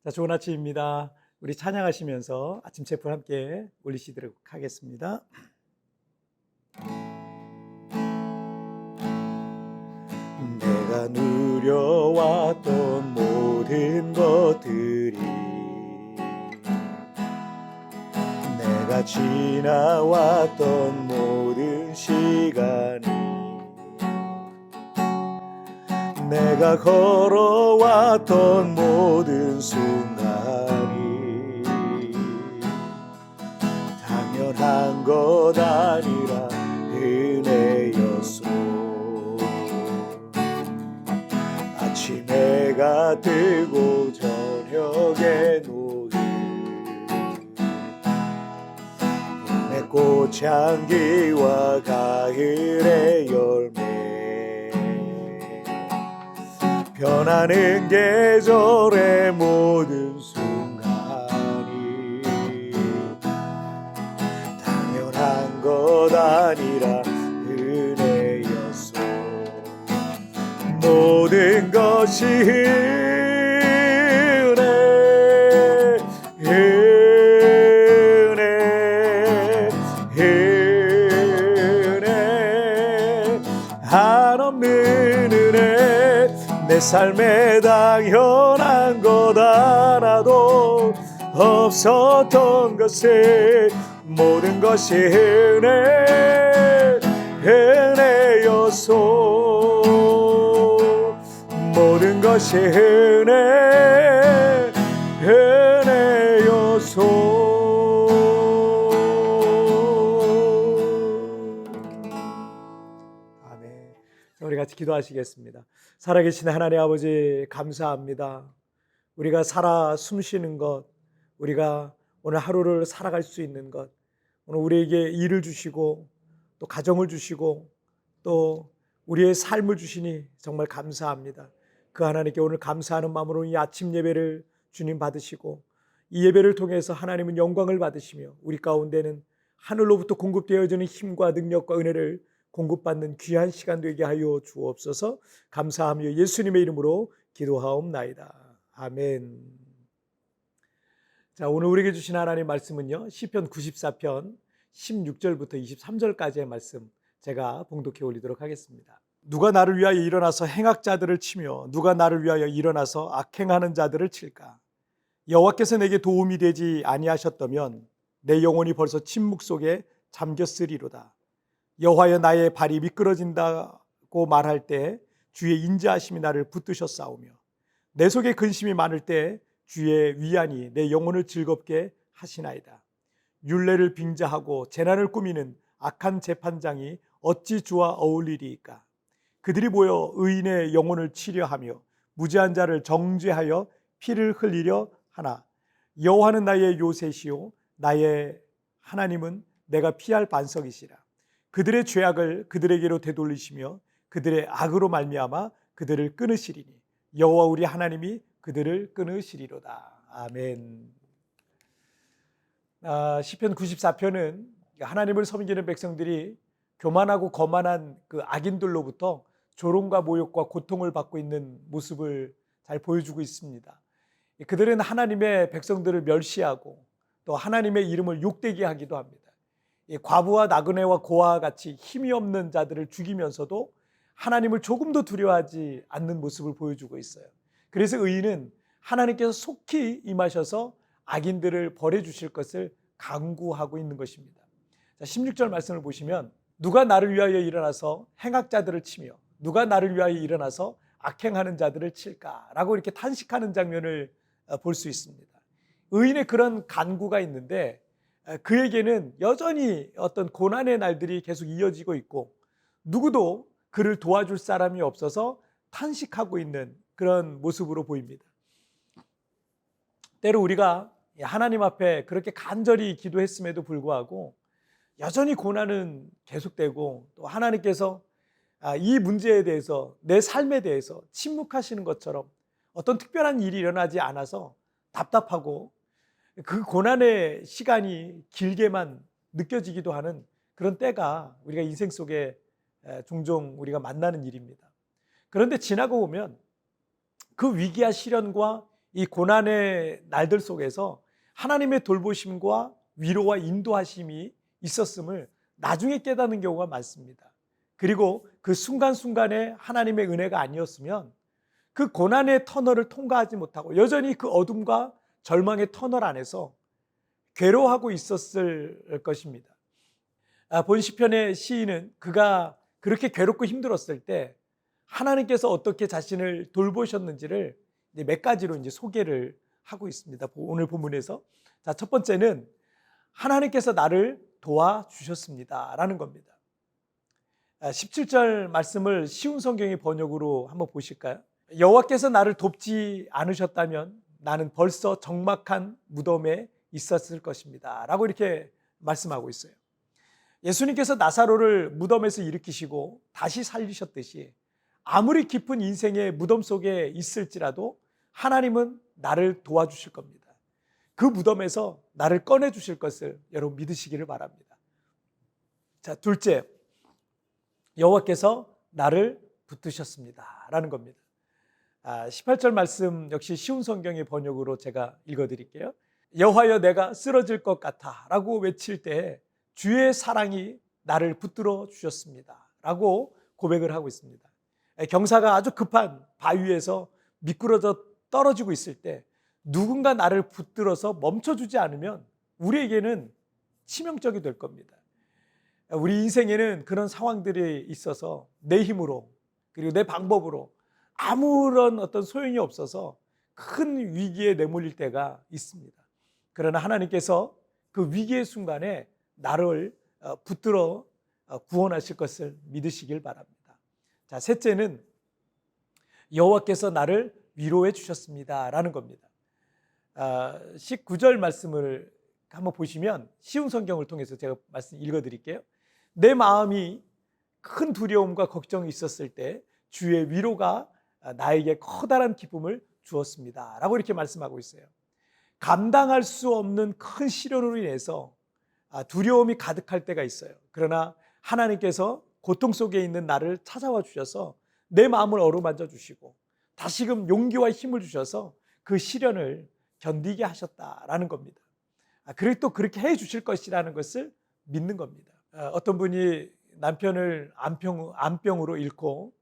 자, 좋은 아침입니다. 우리 찬양하시면서 아침 체프 함께 올리시도록 하겠습니다. 내가 누려왔던 모든 것들이, 내가 지나왔던 모든 시간이, 내가 걸어왔던 모든 순간이 당연한 것 아니라 은혜였소. 아침 해가 뜨고 저녁에 노을, 봄의 꽃향기와 가을의 열매, 변하는 계절의 모든 순간이 당연한 것 아니라 은혜였소. 모든 것이 은혜, 은혜, 은혜, 한없는 은혜. 내 삶에 당연한 것 하나도 없었던 것을, 모든 것이 은혜, 은혜였소. 모든 것이 은혜, 은혜였소. 아멘. 우리 같이 기도하시겠습니다. 살아계신 하나님 아버지, 감사합니다. 우리가 살아 숨쉬는 것, 우리가 오늘 하루를 살아갈 수 있는 것, 오늘 우리에게 일을 주시고 또 가정을 주시고 또 우리의 삶을 주시니 정말 감사합니다. 그 하나님께 오늘 감사하는 마음으로 이 아침 예배를 주님 받으시고, 이 예배를 통해서 하나님은 영광을 받으시며 우리 가운데는 하늘로부터 공급되어지는 힘과 능력과 은혜를 공급받는 귀한 시간 되게 하여 주옵소서. 감사하며 예수님의 이름으로 기도하옵나이다. 아멘. 자, 오늘 우리에게 주신 하나님의 말씀은요, 시편 94편 16절부터 23절까지의 말씀 제가 봉독해 올리도록 하겠습니다. 누가 나를 위하여 일어나서 행악자들을 치며 누가 나를 위하여 일어나서 악행하는 자들을 칠까? 여호와께서 내게 도움이 되지 아니하셨다면 내 영혼이 벌써 침묵 속에 잠겼으리로다. 여호와여, 나의 발이 미끄러진다고 말할 때 주의 인자하심이 나를 붙드셨사오며 내 속에 근심이 많을 때 주의 위안이 내 영혼을 즐겁게 하시나이다. 율례를 빙자하고 재난을 꾸미는 악한 재판장이 어찌 주와 어울리리이까? 그들이 모여 의인의 영혼을 치려하며 무죄한 자를 정죄하여 피를 흘리려 하나, 여호와는 나의 요새시요 나의 하나님은 내가 피할 반석이시라. 그들의 죄악을 그들에게로 되돌리시며 그들의 악으로 말미암아 그들을 끊으시리니 여호와 우리 하나님이 그들을 끊으시리로다. 아멘. 시편 94편은 하나님을 섬기는 백성들이 교만하고 거만한 그 악인들로부터 조롱과 모욕과 고통을 받고 있는 모습을 잘 보여주고 있습니다. 그들은 하나님의 백성들을 멸시하고 또 하나님의 이름을 욕되게 하기도 합니다. 과부와 나그네와 고아와 같이 힘이 없는 자들을 죽이면서도 하나님을 조금도 두려워하지 않는 모습을 보여주고 있어요. 그래서 의인은 하나님께서 속히 임하셔서 악인들을 벌해 주실 것을 간구하고 있는 것입니다. 16절 말씀을 보시면 누가 나를 위하여 일어나서 행악자들을 치며 누가 나를 위하여 일어나서 악행하는 자들을 칠까라고 이렇게 탄식하는 장면을 볼 수 있습니다. 의인의 그런 간구가 있는데 그에게는 여전히 어떤 고난의 날들이 계속 이어지고 있고 누구도 그를 도와줄 사람이 없어서 탄식하고 있는 그런 모습으로 보입니다. 때로 우리가 하나님 앞에 그렇게 간절히 기도했음에도 불구하고 여전히 고난은 계속되고 또 하나님께서 이 문제에 대해서 내 삶에 대해서 침묵하시는 것처럼 어떤 특별한 일이 일어나지 않아서 답답하고 그 고난의 시간이 길게만 느껴지기도 하는 그런 때가 우리가 인생 속에 종종 우리가 만나는 일입니다. 그런데 지나고 보면 그 위기와 시련과 이 고난의 날들 속에서 하나님의 돌보심과 위로와 인도하심이 있었음을 나중에 깨닫는 경우가 많습니다. 그리고 그 순간순간에 하나님의 은혜가 아니었으면 그 고난의 터널을 통과하지 못하고 여전히 그 어둠과 절망의 터널 안에서 괴로워하고 있었을 것입니다. 본 시편의 시인은 그가 그렇게 괴롭고 힘들었을 때 하나님께서 어떻게 자신을 돌보셨는지를 몇 가지로 이제 소개를 하고 있습니다. 오늘 본문에서. 자, 첫 번째는 하나님께서 나를 도와주셨습니다 라는 겁니다. 17절 말씀을 쉬운 성경의 번역으로 한번 보실까요? 여호와께서 나를 돕지 않으셨다면 나는 벌써 적막한 무덤에 있었을 것입니다 라고 이렇게 말씀하고 있어요. 예수님께서 나사로를 무덤에서 일으키시고 다시 살리셨듯이 아무리 깊은 인생의 무덤 속에 있을지라도 하나님은 나를 도와주실 겁니다. 그 무덤에서 나를 꺼내주실 것을 여러분 믿으시기를 바랍니다. 자, 둘째, 여호와께서 나를 붙드셨습니다 라는 겁니다. 18절 말씀 역시 쉬운 성경의 번역으로 제가 읽어드릴게요. 여호와여 내가 쓰러질 것 같아 라고 외칠 때 주의 사랑이 나를 붙들어 주셨습니다 라고 고백을 하고 있습니다. 경사가 아주 급한 바위에서 미끄러져 떨어지고 있을 때 누군가 나를 붙들어서 멈춰주지 않으면 우리에게는 치명적이 될 겁니다. 우리 인생에는 그런 상황들이 있어서 내 힘으로 그리고 내 방법으로 아무런 어떤 소용이 없어서 큰 위기에 내몰릴 때가 있습니다. 그러나 하나님께서 그 위기의 순간에 나를 붙들어 구원하실 것을 믿으시길 바랍니다. 자, 셋째는 여호와께서 나를 위로해 주셨습니다 라는 겁니다. 19절 말씀을 한번 보시면 쉬운 성경을 통해서 제가 말씀 읽어드릴게요. 내 마음이 큰 두려움과 걱정이 있었을 때 주의 위로가 나에게 커다란 기쁨을 주었습니다 라고 이렇게 말씀하고 있어요. 감당할 수 없는 큰 시련으로 인해서 두려움이 가득할 때가 있어요. 그러나 하나님께서 고통 속에 있는 나를 찾아와 주셔서 내 마음을 어루만져 주시고 다시금 용기와 힘을 주셔서 그 시련을 견디게 하셨다라는 겁니다. 그리고 또 그렇게 해 주실 것이라는 것을 믿는 겁니다. 어떤 분이 남편을 암병으로 잃고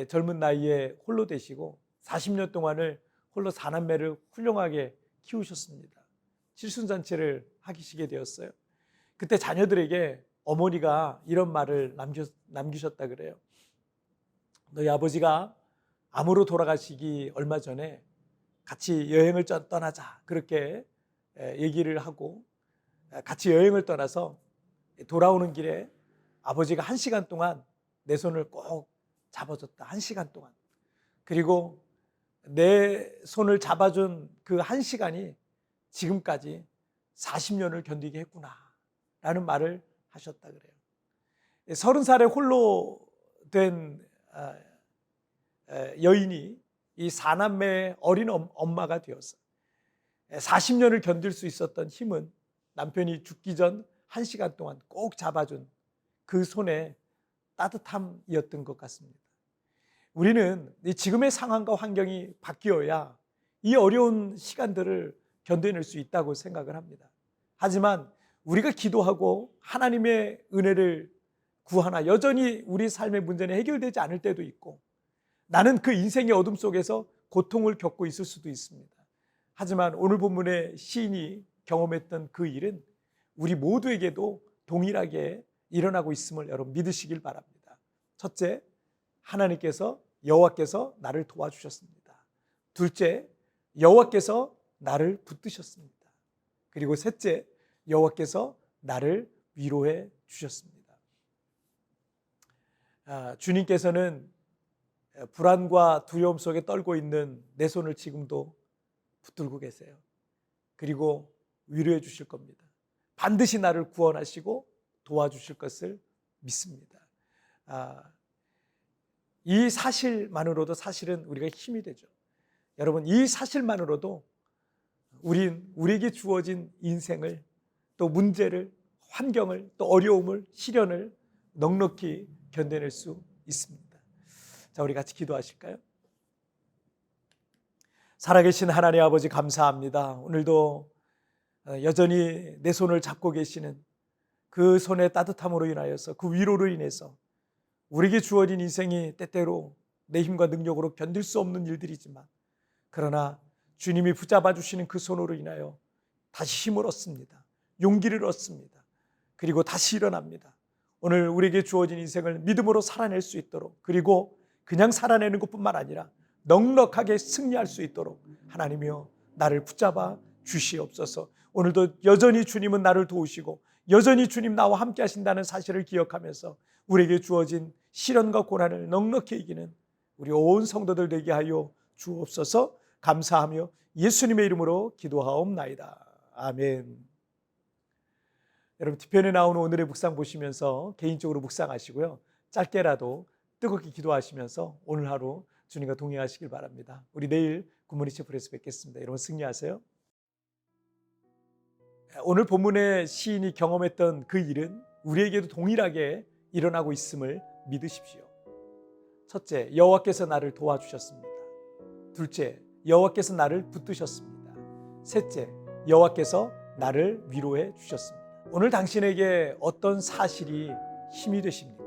젊은 나이에 홀로 되시고 40년 동안을 홀로 4남매를 훌륭하게 키우셨습니다. 칠순잔치를 하시게 되었어요. 그때 자녀들에게 어머니가 이런 말을 남기셨다 그래요. 너희 아버지가 암으로 돌아가시기 얼마 전에 같이 여행을 떠나자 그렇게 얘기를 하고 같이 여행을 떠나서 돌아오는 길에 아버지가 1시간 동안 내 손을 꼭 잡아줬다. 1시간 동안. 그리고 내 손을 잡아준 그 1시간이 지금까지 40년을 견디게 했구나 라는 말을 하셨다 그래요. 30살에 홀로 된 여인이 이 4남매의 어린 엄마가 되어서 40년을 견딜 수 있었던 힘은 남편이 죽기 전 1시간 동안 꼭 잡아준 그 손의 따뜻함이었던 것 같습니다. 우리는 지금의 상황과 환경이 바뀌어야 이 어려운 시간들을 견뎌낼 수 있다고 생각을 합니다. 하지만 우리가 기도하고 하나님의 은혜를 구하나 여전히 우리 삶의 문제는 해결되지 않을 때도 있고 나는 그 인생의 어둠 속에서 고통을 겪고 있을 수도 있습니다. 하지만 오늘 본문의 시인이 경험했던 그 일은 우리 모두에게도 동일하게 일어나고 있음을 여러분 믿으시길 바랍니다. 첫째, 하나님께서 여호와께서 나를 도와주셨습니다. 둘째, 여호와께서 나를 붙드셨습니다. 그리고 셋째, 여호와께서 나를 위로해 주셨습니다. 주님께서는 불안과 두려움 속에 떨고 있는 내 손을 지금도 붙들고 계세요. 그리고 위로해 주실 겁니다. 반드시 나를 구원하시고 도와주실 것을 믿습니다. 이 사실만으로도 사실은 우리가 힘이 되죠. 여러분, 이 사실만으로도 우리에게 주어진 인생을 또 문제를, 환경을, 또 어려움을, 시련을 넉넉히 견뎌낼 수 있습니다. 자, 우리 같이 기도하실까요? 살아계신 하나님 아버지 감사합니다. 오늘도 여전히 내 손을 잡고 계시는 그 손의 따뜻함으로 인하여서 그 위로로 인해서 우리에게 주어진 인생이 때때로 내 힘과 능력으로 견딜 수 없는 일들이지만 그러나 주님이 붙잡아 주시는 그 손으로 인하여 다시 힘을 얻습니다. 용기를 얻습니다. 그리고 다시 일어납니다. 오늘 우리에게 주어진 인생을 믿음으로 살아낼 수 있도록, 그리고 그냥 살아내는 것뿐만 아니라 넉넉하게 승리할 수 있도록 하나님이여 나를 붙잡아 주시옵소서. 오늘도 여전히 주님은 나를 도우시고 여전히 주님 나와 함께 하신다는 사실을 기억하면서 우리에게 주어진 시련과 고난을 넉넉히 이기는 우리 온 성도들 되게 하여 주옵소서. 감사하며 예수님의 이름으로 기도하옵나이다. 아멘. 여러분, 뒤편에 나오는 오늘의 묵상 보시면서 개인적으로 묵상하시고요, 짧게라도 뜨겁게 기도하시면서 오늘 하루 주님과 동행하시길 바랍니다. 우리 내일 굿모닝 채플에서 뵙겠습니다. 여러분 승리하세요. 오늘 본문의 시인이 경험했던 그 일은 우리에게도 동일하게 일어나고 있음을 믿으십시오. 첫째, 여호와께서 나를 도와주셨습니다. 둘째, 여호와께서 나를 붙드셨습니다. 셋째, 여호와께서 나를 위로해 주셨습니다. 오늘 당신에게 어떤 사실이 힘이 되십니까?